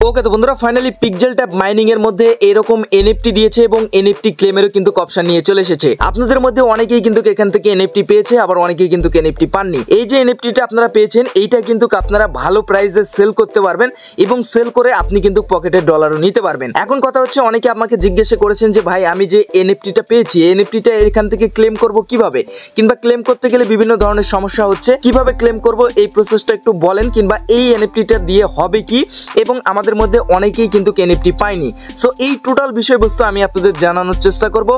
ওকে তো বন্ধুরা finally pixel tab mining এর মধ্যে এরকম এনএফটি দিয়েছে এবং এনএফটি ক্লেমেরও কিন্তু অপশন নিয়ে চলে এসেছে। আপনাদের মধ্যে অনেকেই কিন্তু এখান থেকে এনএফটি পেয়েছে, আবার অনেকেই কিন্তু এনএফটি পাননি। এই যে এনএফটিটা আপনারা পেয়েছেন এইটা কিন্তু আপনারা ভালো প্রাইসে সেল করতে পারবেন এবং সেল করে আপনি কিন্তু পকেটের ডলারও নিতে পারবেন। এখন কথা হচ্ছে অনেকে আমাকে জিজ্ঞাসা করেছেন যে ভাই আমি যে এনএফটিটা পেয়েছি এনএফটিটা এখান থেকে ক্লেম করব কিভাবে, কিংবা ক্লেম করতে গেলে বিভিন্ন ধরনের সমস্যা হচ্ছে, কিভাবে ক্লেম করব এই প্রসেসটা একটু বলেন, কিংবা এই এনএফটিটা দিয়ে হবে কি, এবং আমাদের মধ্যে অনেকেই কিন্তু এনএফটি পায়নি। সো এই টোটাল বিষয়বস্তু আমি আপনাদের জানানোর চেষ্টা করব।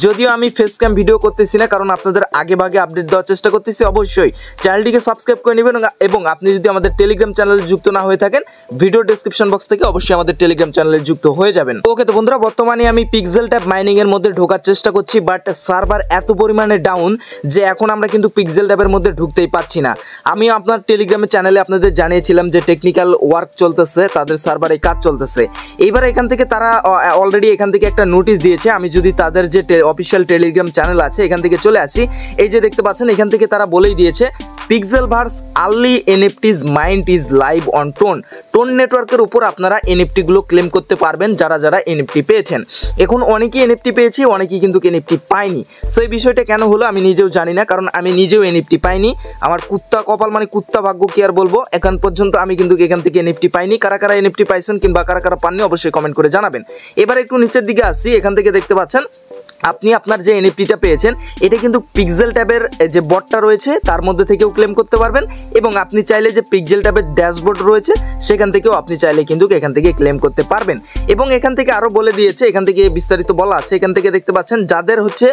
যদিও আমি ফেস ক্যাম ভিডিও করতেছি না, কারণ আপনাদের আগে ভাগে আপডেট দেওয়ার চেষ্টা করতেছি। অবশ্যই চ্যানেলটিকে সাবস্ক্রাইব করে নেবেন এবং আপনি যদি আমাদের টেলিগ্রাম চ্যানেলে যুক্ত না হয়ে থাকেন ভিডিও ডেসক্রিপশন বক্স থেকে অবশ্যই আমাদের টেলিগ্রাম চ্যানেলে যুক্ত হয়ে যাবেন। ওকে তো বন্ধুরা বর্তমানে আমি পিক্সেল ট্যাব মাইনিং এর মধ্যে ঢোকার চেষ্টা করছি, বাট সার্ভার এত পরিমাণে ডাউন যে এখন আমরা কিন্তু পিক্সেল ট্যাবের মধ্যে ঢুকতেই পাচ্ছি না। আমি আপনার টেলিগ্রামের চ্যানেলে আপনাদের জানিয়েছিলাম যে টেকনিক্যাল ওয়ার্ক চলতেছে, তাদের সার্ভারে কাজ চলতেছে। এইবার এখান থেকে তারা অলরেডি এখান থেকে একটা নোটিশ দিয়েছে। আমি যদি তাদের যে অফিসিয়াল টেলিগ্রাম চ্যানেল আছে এখান থেকে চলে আসি, এই যে দেখতে পাচ্ছেন এখান থেকে তারা বলেই দিয়েছে Pixelverse early NFTs mint is live on TON নেটওয়ার্কের উপর আপনারা এনএফটি গুলো ক্লেম করতে পারবেন যারা যারা এনএফটি পেয়েছেন। এখন অনেকেই এনএফটি পেয়েছি, অনেকেই কিন্তু এনএফটি পায়নি। সো এই বিষয়টা কেন হলো আমি নিজেও জানি না, কারণ আমি নিজেও এনএফটি পাইনি। আমার কুত্তা কপাল, মানে কুত্তা ভাগ্য কি আর বলবো। এখন পর্যন্ত আমি কিন্তু এখান থেকে এনএফটি পাইনি। কারা কারা এনএফটি পাইছেন কিংবা কারা কারা পাননি অবশ্যই কমেন্ট করে জানাবেন। এবার একটু নিচের দিকে আসি, এখান থেকে দেখতে পাচ্ছেন আপনি আপনার যে এনএফটিটা পেয়েছেন এটা কিন্তু পিক্সেল ট্যাবের যে বটটা রয়েছে তার মধ্যে থেকেও ক্লেম করতে পারবেন, এবং আপনি চাইলে যে পিক্সেল ট্যাবের ড্যাশবোর্ড রয়েছে সেখান থেকেও আপনি চাইলে কিন্তু এখান থেকে ক্লেম করতে পারবেন। এবং এখান থেকে আরও বলে দিয়েছে, এখান থেকে বিস্তারিত বলা আছে। এখান থেকে দেখতে পাচ্ছেন যাদের হচ্ছে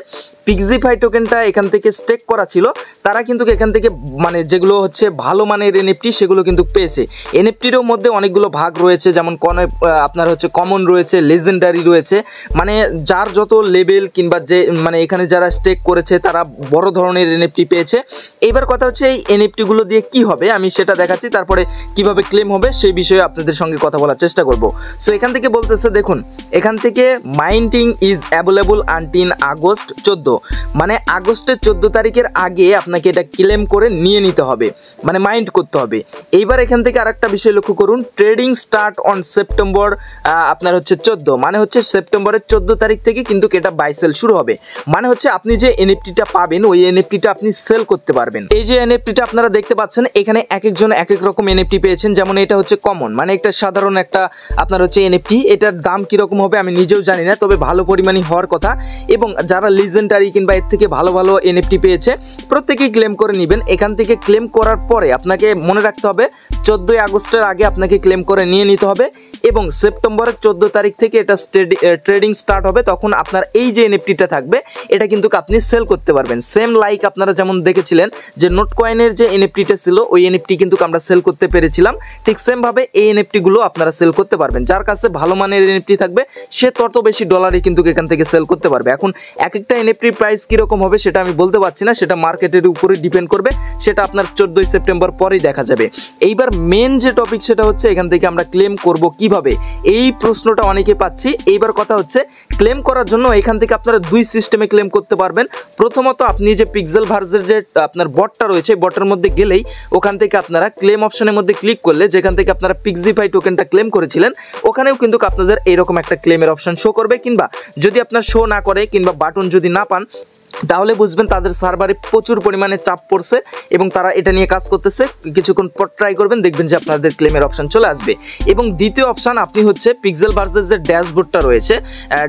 পিক্সিফাই টোকেনটা এখান থেকে স্টেক করা ছিল তারা কিন্তু এখান থেকে মানে যেগুলো হচ্ছে ভালো মানের এনএফটি সেগুলো কিন্তু পেয়েছে। এনএফটিরও মধ্যে অনেকগুলো ভাগ রয়েছে, যেমন আপনার হচ্ছে কমন রয়েছে, লেজেন্ডারি রয়েছে, মানে যার যত লেভেল কিংবা যে মানে এখানে যারা স্টেক করেছে তারা বড় ধরনের এনএফটি পেয়েছে। এইবার কথা হচ্ছে এই এনএফটিগুলো দিয়ে কি হবে আমি সেটা দেখাচ্ছি, তারপরে কিভাবে ক্লেম হবে সেই বিষয়ে আপনাদের সঙ্গে কথা বলার চেষ্টা করব। সো এখান থেকে বলতেছে দেখুন, এখান থেকে মাইন্টিং ইজ অ্যাভেলেবল আনটিল আগস্ট 14, মানে আগস্টের 14 তারিখের আগে আপনাকে এটা ক্লেম করে নিয়ে নিতে হবে, মানে মাইন্ড করতে হবে। এইবার এখান থেকে আরেকটা বিষয় লক্ষ্য করুন, ট্রেডিং স্টার্ট অন সেপ্টেম্বর আপনার হচ্ছে 14, মানে হচ্ছে সেপ্টেম্বরের 14 তারিখ থেকে কিন্তু এটা বাই সেল শুরু হবে। মানে হচ্ছে আপনি যে এনএফটিটা পাবেন ওই এনএফটিটা আপনি সেল করতে পারবেন। এই যে এনএফটিটা আপনারা দেখতে পাচ্ছেন এখানে এক একজন এক এক রকম এনএফটি পেয়েছেন। যেমন এটা হচ্ছে কমন, মানে একটা সাধারণ একটা আপনার হচ্ছে এনএফটি, এটার দাম কিরকম হবে আমি নিজেও জানি না, তবে ভালো পরিমাণে হওয়ার কথা। এবং যারা লিজেন্ডারি কিংবা এর থেকে ভালো ভালো এনএফটি পেয়েছে প্রত্যেকেই ক্লেম করে নেবেন। এখান থেকে ক্লেম করার পরে আপনাকে মনে রাখতে হবে 14 আগস্টের আগে আপনাকে ক্লেম করে নিয়ে নিতে হবে, এবং সেপ্টেম্বরের 14 তারিখ থেকে এটা ট্রেডিং স্টার্ট হবে। তখন আপনার এই যে এনএফটিটা থাকবে এটা কিন্তু আপনি সেল করতে পারবেন। সেম লাইক আপনারা যেমন দেখেছিলেন যে নোট কয়েনের যে এনএফটিটা ছিল ওই এনএফটি কিন্তু আমরা সেল করতে পেরেছিলাম, ঠিক সেম ভাবে এই এনএফটিগুলো আপনারা সেল করতে পারবেন। যার কাছে ভালো মানের এনএফটি থাকবে সে তত বেশি ডলারই কিন্তু এখান থেকে সেল করতে পারবে। এখন এক একটা এনএফটির প্রাইস কীরকম হবে সেটা আমি বলতে পারছি না, সেটা মার্কেটের উপরে ডিপেন্ড করবে, সেটা আপনার 14 সেপ্টেম্বর পরেই দেখা যাবে। এইবার মেন যে টপিক সেটা হচ্ছে এখান থেকে আমরা ক্লেম করব কিভাবে, এই প্রশ্নটা অনেকে পাচ্ছি। এইবার কথা হচ্ছে ক্লেম করার জন্য এখান থেকে আপনারা দুই সিস্টেমে ক্লেম করতে পারবেন। প্রথমত আপনি যে পিক্সেলভার্সের যে আপনার বটটা রয়েছে বটের মধ্যে গেলেই ওখান থেকে আপনারা ক্লেম অপশনের মধ্যে ক্লিক করলে যেখান থেকে আপনারা পিক্সিফাই টোকেনটা ক্লেম করেছিলেন ওখানেও কিন্তু আপনাদের এইরকম একটা ক্লেমের অপশন শো করবে, কিংবা যদি আপনার শো না করে কিংবা বাটন যদি না পান তাহলে বুঝবেন তাদের সার্ভারে প্রচুর পরিমাণে চাপ পড়ছে এবং তারা এটা নিয়ে কাজ করতেছে। কিছুক্ষণ পর ট্রাই করবেন, দেখবেন যে আপনাদের ক্লেমের অপশন চলে আসবে। এবং দ্বিতীয় অপশন আপনি হচ্ছে পিক্সেলভার্সের যে ড্যাশবোর্ডটা রয়েছে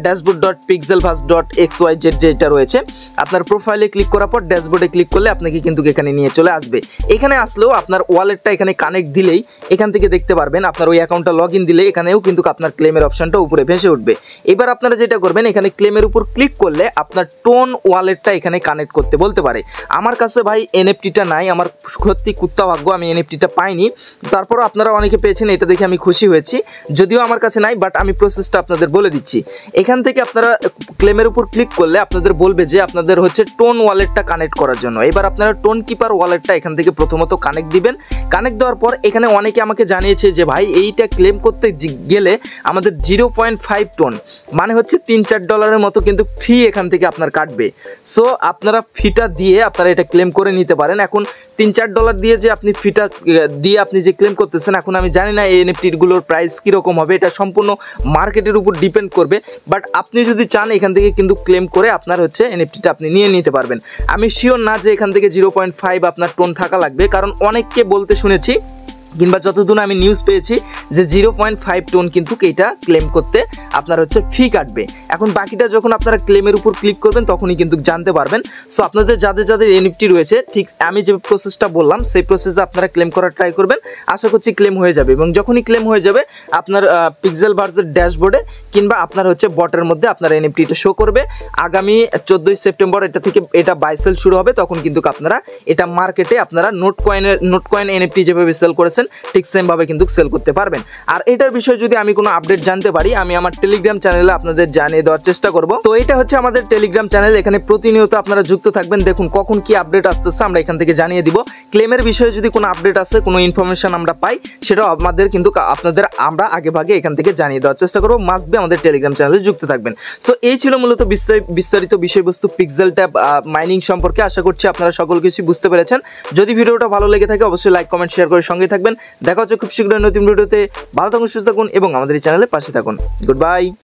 dashboard.pixelverse.xyz যেটা রয়েছে আপনার প্রোফাইলে ক্লিক করার পর ড্যাশবোর্ডে ক্লিক করলে আপনাকে কিন্তু এখানে নিয়ে চলে আসবে। এখানে আসলেও আপনার ওয়ালেটটা এখানে কানেক্ট দিলেই এখান থেকে দেখতে পারবেন, আপনার ওই অ্যাকাউন্টটা লগ ইন দিলে এখানেও কিন্তু আপনার ক্লেমের অপশনটা উপরে ভেসে উঠবে। এবার আপনারা যেটা করবেন এখানে ক্লেমের উপর ক্লিক করলে আপনার টোন ওয়ালেটটা এখানে কানেক্ট করতে বলতে পারে। আমার কাছে ভাই এনএফটিটা নাই, আমার সত্যি কুত্তা ভাগ্য, আমি এনএফটিটা পাইনি। তারপরও আপনারা অনেকে পেয়েছেন, এটা দেখে আমি খুশি হয়েছি। যদিও আমার কাছে নাই, বাট আমি প্রসেসটা আপনাদের বলে দিচ্ছি। এখান থেকে আপনারা ক্লেমের উপর ক্লিক করলে আপনাদের বলবে যে আপনাদের হচ্ছে টোন ওয়ালেটটা কানেক্ট করার জন্য। এবার আপনারা টোন কিপার ওয়ালেটটা এখান থেকে প্রথমত কানেক্ট দিবেন। কানেক্ট দেওয়ার পর এখানে অনেকে আমাকে জানিয়েছে যে ভাই এইটা ক্লেম করতে গেলে আমাদের 0.5 টোন মানে হচ্ছে $3-4 মতো কিন্তু ফি এখান থেকে আপনার কাটবে। সো আপনারা ফিটা দিয়ে আপনারা এটা ক্লেম করে নিতে পারেন। এখন $3-4 দিয়ে যে আপনি ফিটা দিয়ে আপনি যে ক্লেম করতেছেন, এখন আমি জানি না এই এনএফটিগুলোর প্রাইস কীরকম হবে, এটা সম্পূর্ণ মার্কেটের উপর ডিপেন্ড করবে। বাট আপনি যদি চান এখান থেকে কিন্তু ক্লেম করে আপনার হচ্ছে এনএফটিটা আপনি নিয়ে নিতে পারবেন। আমি শিওর না যে এখান থেকে 0.5 আপনার টোন থাকা লাগবে, কারণ অনেককে বলতে শুনেছি কিংবা যতদূর আমি নিউজ পেয়েছি যে 0.5 টোন কিন্তু এইটা ক্লেম করতে আপনার হচ্ছে ফি কাটবে। এখন বাকিটা যখন আপনারা ক্লেমের উপর ক্লিক করবেন তখনই কিন্তু জানতে পারবেন। সো আপনাদের যাদের যাদের এনএফটি রয়েছে, ঠিক আমি যে প্রসেসটা বললাম সেই প্রসেসে আপনারা ক্লেম করার ট্রাই করবেন। আশা করছি ক্লেম হয়ে যাবে, এবং যখনই ক্লেম হয়ে যাবে আপনার পিক্সেলভার্সের ড্যাশবোর্ডে কিংবা আপনার হচ্ছে বটের মধ্যে আপনার এনএফটিটা শো করবে। আগামী 14 সেপ্টেম্বর এটা বাই সেল শুরু হবে, তখন কিন্তু আপনারা এটা মার্কেটে আপনারা নোট কয়েন এনএফটি যেভাবে সেল করেছেন ঠিক সেম ভাবে কিন্তু সেল করতে পারবেন। আর এটার বিষয়ে যদি আমি কোনো আপডেট জানতে পারি, আমি আমার টেলিগ্রাম চ্যানেলে আপনাদের জানিয়ে দেওয়ার চেষ্টা করব। তো এটা হচ্ছে আমাদের টেলিগ্রাম চ্যানেল, এখানে প্রতিনিয়ত আপনারা যুক্ত থাকবেন। দেখুন কখন কি আপডেট আসতেছে আমরা এখান থেকে জানিয়ে দিব। ক্লেমের বিষয়ে যদি কোনো আপডেট আসে, কোনো ইনফরমেশন আমরা পাই, সেটাও আমাদের কিন্তু আমরা আগে ভাগে এখান থেকে জানিয়ে দেওয়ার চেষ্টা করব। মাস্ট বি আমাদের টেলিগ্রাম চ্যানেলে যুক্ত থাকবেন। সো এই ছিল মূলত বিস্তারিত বিষয়বস্তু পিক্সেল ট্যাব মাইনিং সম্পর্কে। আশা করছি আপনারা সকল কিছু বুঝতে পেরেছেন। যদি ভিডিওটা ভালো লেগে থাকে অবশ্যই লাইক কমেন্ট শেয়ার করে সঙ্গে থাকবেন। দেখা হচ্ছে খুব শীঘ্রই নতুন ভিডিওতে। ভালো থাকুন, সুস্থ থাকুন এবং আমাদের এই চ্যানেলের পাশে থাকুন। Good bye.